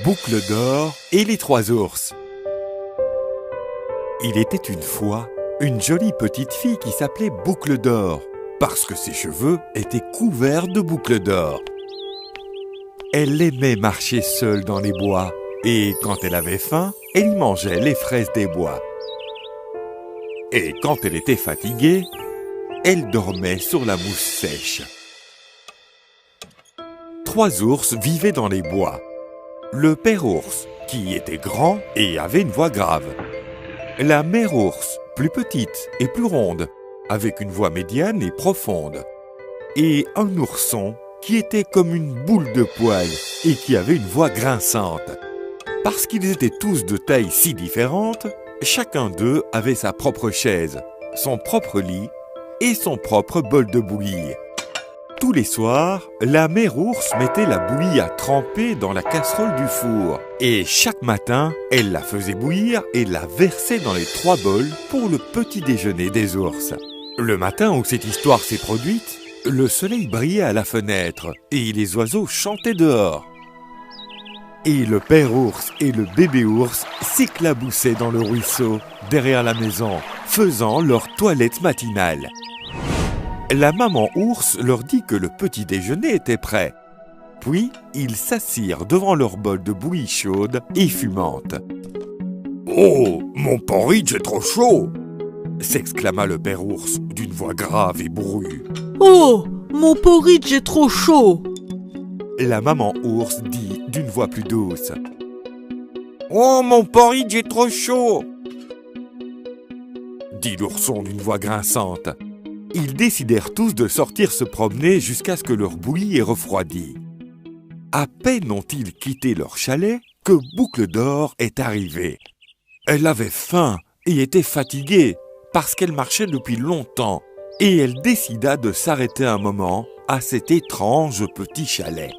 Boucle d'or et les trois ours. Il était une fois une jolie petite fille qui s'appelait Boucle d'or, parce que ses cheveux étaient couverts de boucles d'or. Elle aimait marcher seule dans les bois, et quand elle avait faim, elle y mangeait les fraises des bois. Et quand elle était fatiguée, elle dormait sur la mousse sèche. Trois ours vivaient dans les bois. Le père ours, qui était grand et avait une voix grave. La mère ours, plus petite et plus ronde, avec une voix médiane et profonde. Et un ourson, qui était comme une boule de poils et qui avait une voix grinçante. Parce qu'ils étaient tous de tailles si différentes, chacun d'eux avait sa propre chaise, son propre lit et son propre bol de bouillie. Tous les soirs, la mère ours mettait la bouillie à tremper dans la casserole du four. Et chaque matin, elle la faisait bouillir et la versait dans les trois bols pour le petit déjeuner des ours. Le matin où cette histoire s'est produite, le soleil brillait à la fenêtre et les oiseaux chantaient dehors. Et le père ours et le bébé ours s'éclaboussaient dans le ruisseau, derrière la maison, faisant leur toilette matinale. La maman ours leur dit que le petit déjeuner était prêt. Puis, ils s'assirent devant leur bol de bouillie chaude et fumante. « Oh, mon porridge est trop chaud !» s'exclama le père ours d'une voix grave et bourrue. « Oh, mon porridge est trop chaud !» La maman ours dit d'une voix plus douce. « Oh, mon porridge est trop chaud !» dit l'ourson d'une voix grinçante. Ils décidèrent tous de sortir se promener jusqu'à ce que leur bouillie ait refroidi. À peine ont-ils quitté leur chalet que Boucle d'or est arrivée. Elle avait faim et était fatiguée parce qu'elle marchait depuis longtemps et elle décida de s'arrêter un moment à cet étrange petit chalet.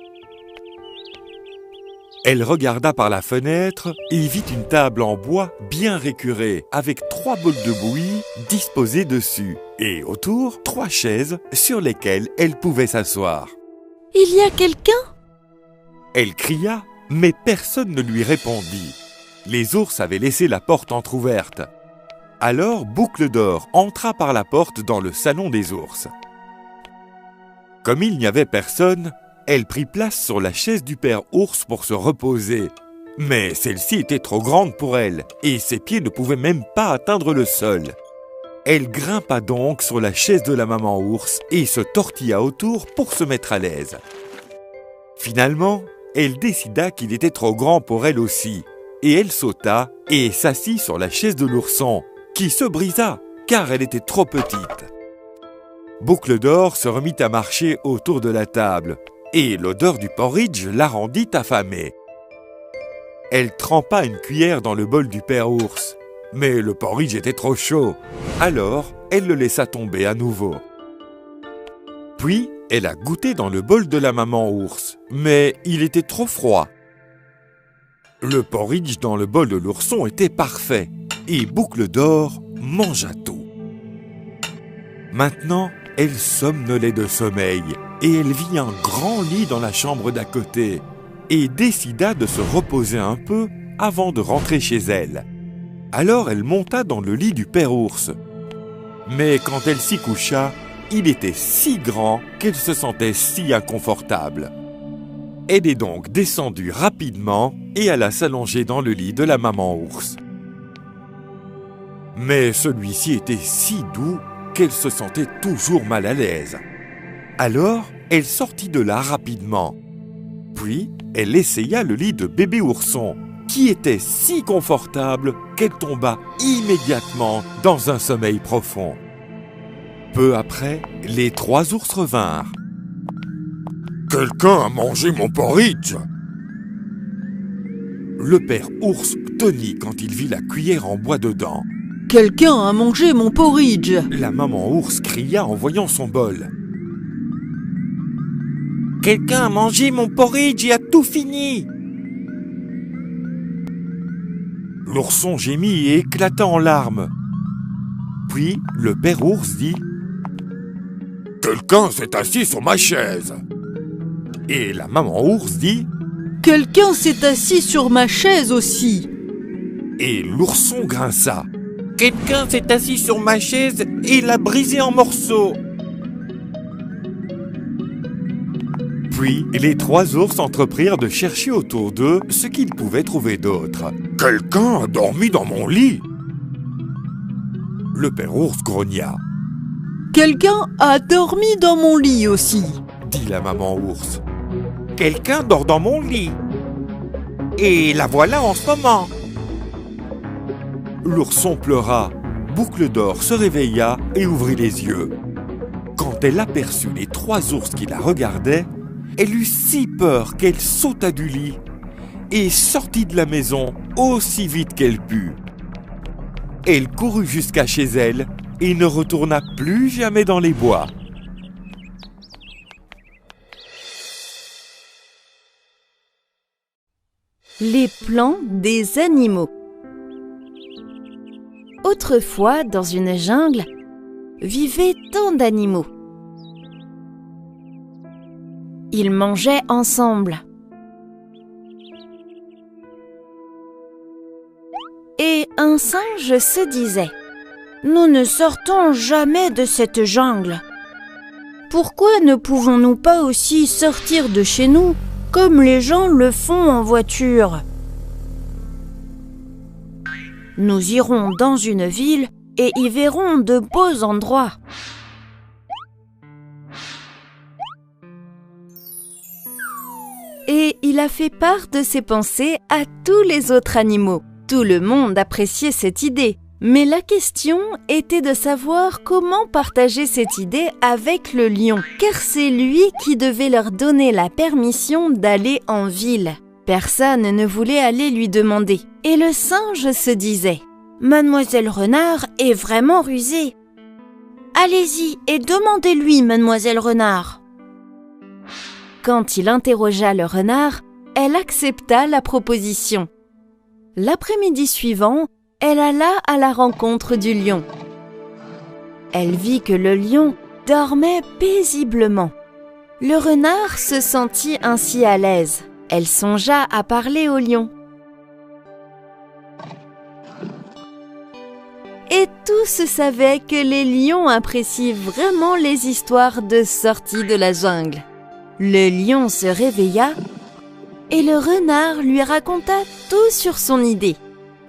Elle regarda par la fenêtre et vit une table en bois bien récurée avec 3 bols de bouillie disposés dessus et autour 3 chaises sur lesquelles elle pouvait s'asseoir. « Il y a quelqu'un ?» Elle cria, mais personne ne lui répondit. Les ours avaient laissé la porte entr'ouverte. Alors Boucle d'or entra par la porte dans le salon des ours. Comme il n'y avait personne, elle prit place sur la chaise du père ours pour se reposer. Mais celle-ci était trop grande pour elle, et ses pieds ne pouvaient même pas atteindre le sol. Elle grimpa donc sur la chaise de la maman ours et se tortilla autour pour se mettre à l'aise. Finalement, elle décida qu'il était trop grand pour elle aussi, et elle sauta et s'assit sur la chaise de l'ourson, qui se brisa, car elle était trop petite. Boucle d'or se remit à marcher autour de la table, et l'odeur du porridge la rendit affamée. Elle trempa une cuillère dans le bol du père ours, mais le porridge était trop chaud, alors elle le laissa tomber à nouveau. Puis, elle a goûté dans le bol de la maman ours, mais il était trop froid. Le porridge dans le bol de l'ourson était parfait, et Boucle d'or mangea tout. Maintenant, elle somnolait de sommeil, et elle vit un grand lit dans la chambre d'à côté, et décida de se reposer un peu avant de rentrer chez elle. Alors elle monta dans le lit du père ours. Mais quand elle s'y coucha, il était si grand qu'elle se sentait si inconfortable. Elle est donc descendue rapidement et alla s'allonger dans le lit de la maman ours. Mais celui-ci était si doux qu'elle se sentait toujours mal à l'aise. Alors, elle sortit de là rapidement. Puis, elle essaya le lit de bébé ourson, qui était si confortable qu'elle tomba immédiatement dans un sommeil profond. Peu après, les 3 ours revinrent. « Quelqu'un a mangé mon porridge !» Le père ours tonnit quand il vit la cuillère en bois dedans. « Quelqu'un a mangé mon porridge !» La maman ours cria en voyant son bol. « Quelqu'un a mangé mon porridge et a tout fini !» L'ourson gémit et éclata en larmes. Puis le père ours dit « Quelqu'un s'est assis sur ma chaise !» Et la maman ours dit Quelqu'un s'est assis sur ma chaise aussi. Et l'ourson grinça. Quelqu'un s'est assis sur ma chaise et l'a brisée en morceaux. Puis, les 3 ours entreprirent de chercher autour d'eux ce qu'ils pouvaient trouver d'autre. « Quelqu'un a dormi dans mon lit !» Le père ours grogna. « Quelqu'un a dormi dans mon lit aussi !» dit la maman ours. « Quelqu'un dort dans mon lit. Et la voilà en ce moment. » L'ourson pleura. Boucle d'Or se réveilla et ouvrit les yeux. Quand elle aperçut les 3 ours qui la regardaient, elle eut si peur qu'elle sauta du lit et sortit de la maison aussi vite qu'elle put. Elle courut jusqu'à chez elle et ne retourna plus jamais dans les bois. Les plans des animaux. Autrefois, dans une jungle, vivaient tant d'animaux. Ils mangeaient ensemble. Et un singe se disait : « Nous ne sortons jamais de cette jungle. Pourquoi ne pouvons-nous pas aussi sortir de chez nous comme les gens le font en voiture ? Nous irons dans une ville et y verrons de beaux endroits. » Et il a fait part de ses pensées à tous les autres animaux. Tout le monde appréciait cette idée, mais la question était de savoir comment partager cette idée avec le lion, car c'est lui qui devait leur donner la permission d'aller en ville. Personne ne voulait aller lui demander, et le singe se disait : « Mademoiselle Renard est vraiment rusée. Allez-y et demandez-lui, Mademoiselle Renard. » Quand il interrogea le renard, elle accepta la proposition. L'après-midi suivant, elle alla à la rencontre du lion. Elle vit que le lion dormait paisiblement. Le renard se sentit ainsi à l'aise. Elle songea à parler au lion. Et tous savaient que les lions apprécient vraiment les histoires de sortie de la jungle. Le lion se réveilla et le renard lui raconta tout sur son idée.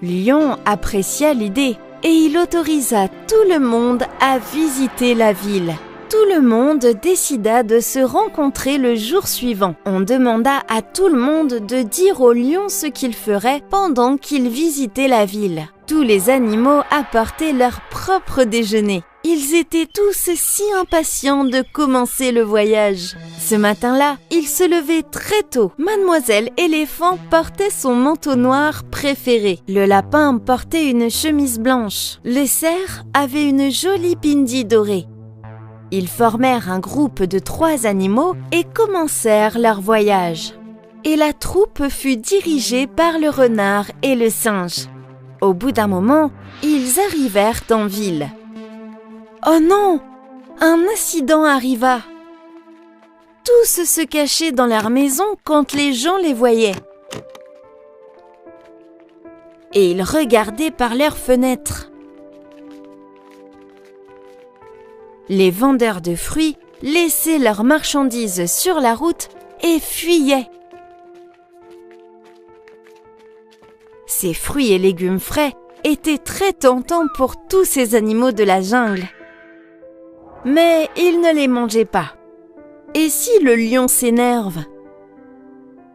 Lion apprécia l'idée et il autorisa tout le monde à visiter la ville. Tout le monde décida de se rencontrer le jour suivant. On demanda à tout le monde de dire au lion ce qu'il ferait pendant qu'il visitait la ville. Tous les animaux apportaient leur propre déjeuner. Ils étaient tous si impatients de commencer le voyage. Ce matin-là, ils se levaient très tôt. Mademoiselle Éléphant portait son manteau noir préféré. Le lapin portait une chemise blanche. Le cerf avait une jolie pindie dorée. Ils formèrent un groupe de 3 animaux et commencèrent leur voyage. Et la troupe fut dirigée par le renard et le singe. Au bout d'un moment, ils arrivèrent en ville. Oh non! Un accident arriva. Tous se cachaient dans leur maison quand les gens les voyaient. Et ils regardaient par leurs fenêtres. Les vendeurs de fruits laissaient leurs marchandises sur la route et fuyaient. Ces fruits et légumes frais étaient très tentants pour tous ces animaux de la jungle. Mais ils ne les mangeaient pas. Et si le lion s'énerve ?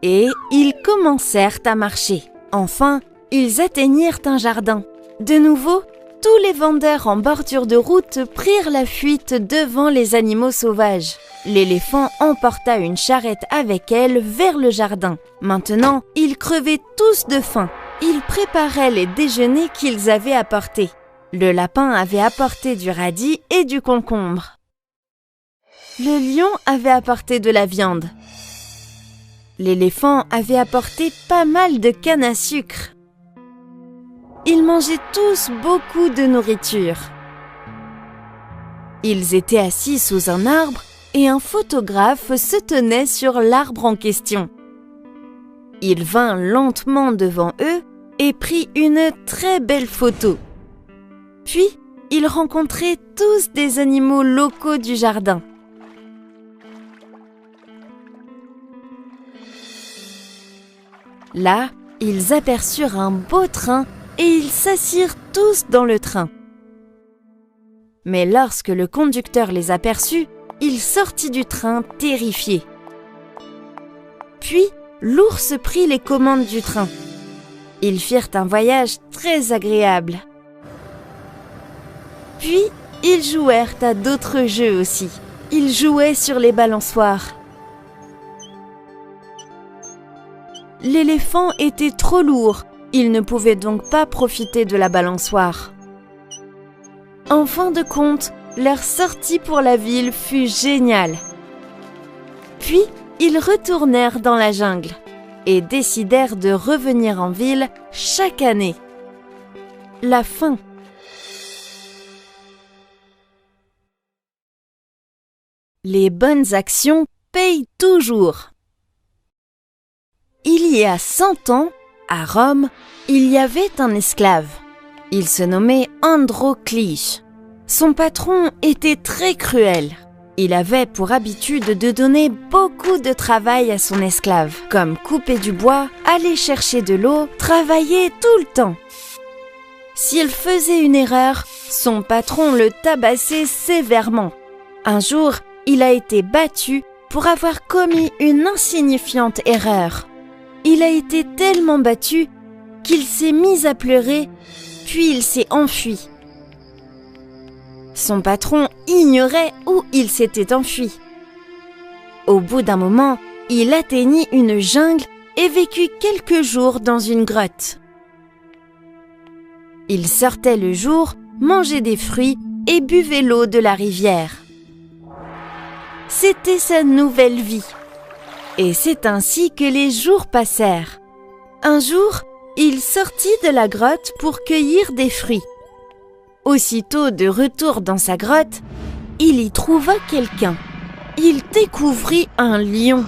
Et ils commencèrent à marcher. Enfin, ils atteignirent un jardin. De nouveau, tous les vendeurs en bordure de route prirent la fuite devant les animaux sauvages. L'éléphant emporta une charrette avec elle vers le jardin. Maintenant, ils crevaient tous de faim. Ils préparaient les déjeuners qu'ils avaient apportés. Le lapin avait apporté du radis et du concombre. Le lion avait apporté de la viande. L'éléphant avait apporté pas mal de canne à sucre. Ils mangeaient tous beaucoup de nourriture. Ils étaient assis sous un arbre et un photographe se tenait sur l'arbre en question. Il vint lentement devant eux et prit une très belle photo. Puis, ils rencontraient tous des animaux locaux du jardin. Là, ils aperçurent un beau train et ils s'assirent tous dans le train. Mais lorsque le conducteur les aperçut, il sortit du train terrifié. Puis, l'ours prit les commandes du train. Ils firent un voyage très agréable. Puis, ils jouèrent à d'autres jeux aussi. Ils jouaient sur les balançoires. L'éléphant était trop lourd. Il ne pouvait donc pas profiter de la balançoire. En fin de compte, leur sortie pour la ville fut géniale. Puis, ils retournèrent dans la jungle et décidèrent de revenir en ville chaque année. La fin. Les bonnes actions payent toujours. Il y a 100 ans, à Rome, il y avait un esclave. Il se nommait Androcliche. Son patron était très cruel. Il avait pour habitude de donner beaucoup de travail à son esclave, comme couper du bois, aller chercher de l'eau, travailler tout le temps. S'il faisait une erreur, son patron le tabassait sévèrement. Un jour, il a été battu pour avoir commis une insignifiante erreur. Il a été tellement battu qu'il s'est mis à pleurer, puis il s'est enfui. Son patron ignorait où il s'était enfui. Au bout d'un moment, il atteignit une jungle et vécut quelques jours dans une grotte. Il sortait le jour, mangeait des fruits et buvait l'eau de la rivière. C'était sa nouvelle vie. Et c'est ainsi que les jours passèrent. Un jour, il sortit de la grotte pour cueillir des fruits. Aussitôt de retour dans sa grotte, il y trouva quelqu'un. Il découvrit un lion.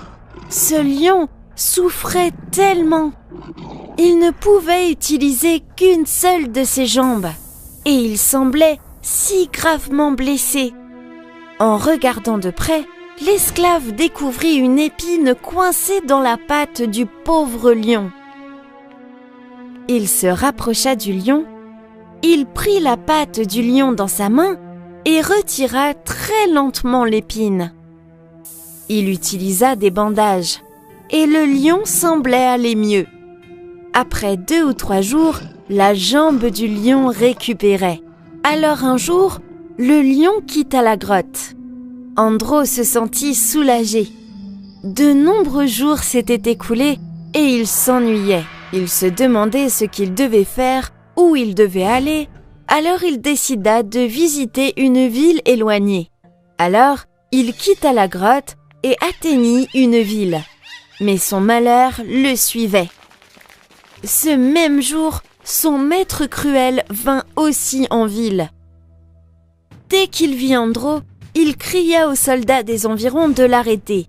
Ce lion souffrait tellement. Il ne pouvait utiliser qu'une seule de ses jambes. Et il semblait si gravement blessé. En regardant de près, l'esclave découvrit une épine coincée dans la patte du pauvre lion. Il se rapprocha du lion, il prit la patte du lion dans sa main et retira très lentement l'épine. Il utilisa des bandages et le lion semblait aller mieux. Après 2 ou 3 jours, la jambe du lion récupérait. Alors un jour, le lion quitta la grotte. Andro se sentit soulagé. De nombreux jours s'étaient écoulés et il s'ennuyait. Il se demandait ce qu'il devait faire, où il devait aller. Alors il décida de visiter une ville éloignée. Alors il quitta la grotte et atteignit une ville. Mais son malheur le suivait. Ce même jour, son maître cruel vint aussi en ville. Dès qu'il vit Andro, il cria aux soldats des environs de l'arrêter.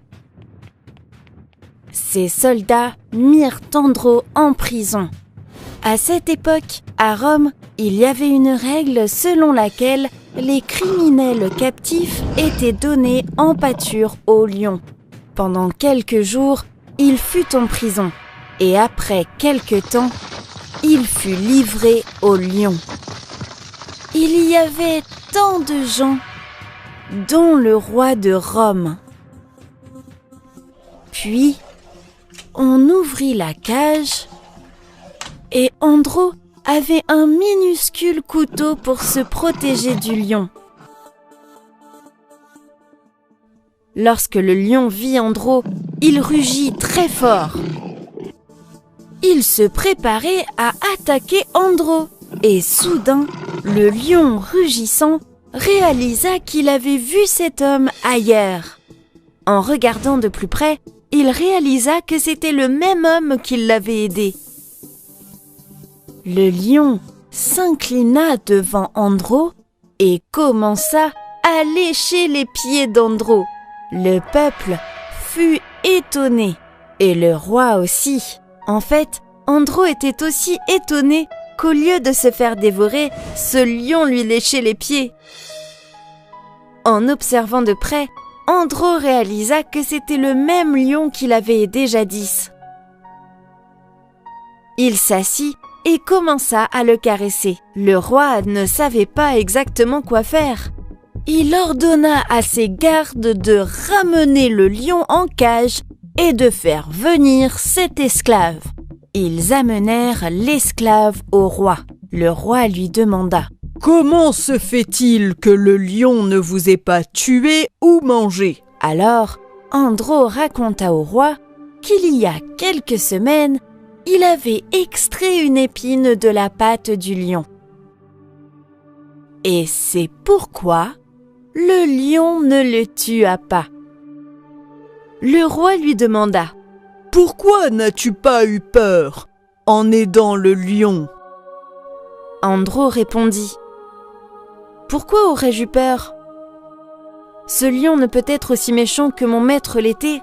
Ces soldats mirent Andro en prison. À cette époque, à Rome, il y avait une règle selon laquelle les criminels captifs étaient donnés en pâture aux lions. Pendant quelques jours, il fut en prison et après quelque temps, il fut livré aux lions. Il y avait tant de gens, dont le roi de Rome. Puis, on ouvrit la cage et Andro avait un minuscule couteau pour se protéger du lion. Lorsque le lion vit Andro, il rugit très fort. Il se préparait à attaquer Andro et soudain, le lion rugissant réalisa qu'il avait vu cet homme ailleurs. En regardant de plus près, il réalisa que c'était le même homme qui l'avait aidé. Le lion s'inclina devant Andro et commença à lécher les pieds d'Andro. Le peuple fut étonné et le roi aussi. En fait, Andro était aussi étonné qu'au lieu de se faire dévorer, ce lion lui léchait les pieds. En observant de près, Andro réalisa que c'était le même lion qu'il avait aidé jadis. Il s'assit et commença à le caresser. Le roi ne savait pas exactement quoi faire. Il ordonna à ses gardes de ramener le lion en cage et de faire venir cet esclave. Ils amenèrent l'esclave au roi. Le roi lui demanda: « Comment se fait-il que le lion ne vous ait pas tué ou mangé ?» Alors, Andro raconta au roi qu'il y a quelques semaines, il avait extrait une épine de la patte du lion. Et c'est pourquoi le lion ne le tua pas. Le roi lui demanda: « Pourquoi n'as-tu pas eu peur en aidant le lion ?» Andro répondit: « Pourquoi aurais-je eu peur ? Ce lion ne peut être aussi méchant que mon maître l'était. »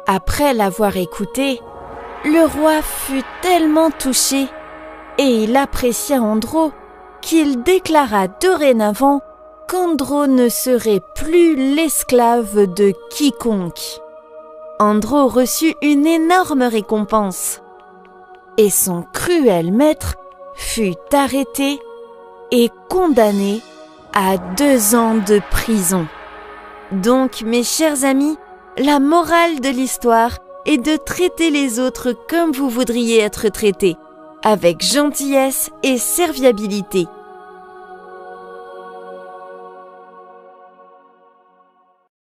Après l'avoir écouté, le roi fut tellement touché et il apprécia Andro qu'il déclara dorénavant qu'Andro ne serait plus l'esclave de quiconque. Andro reçut une énorme récompense et son cruel maître fut arrêté et condamné à 2 ans de prison. Donc, mes chers amis, la morale de l'histoire est de traiter les autres comme vous voudriez être traités, avec gentillesse et serviabilité.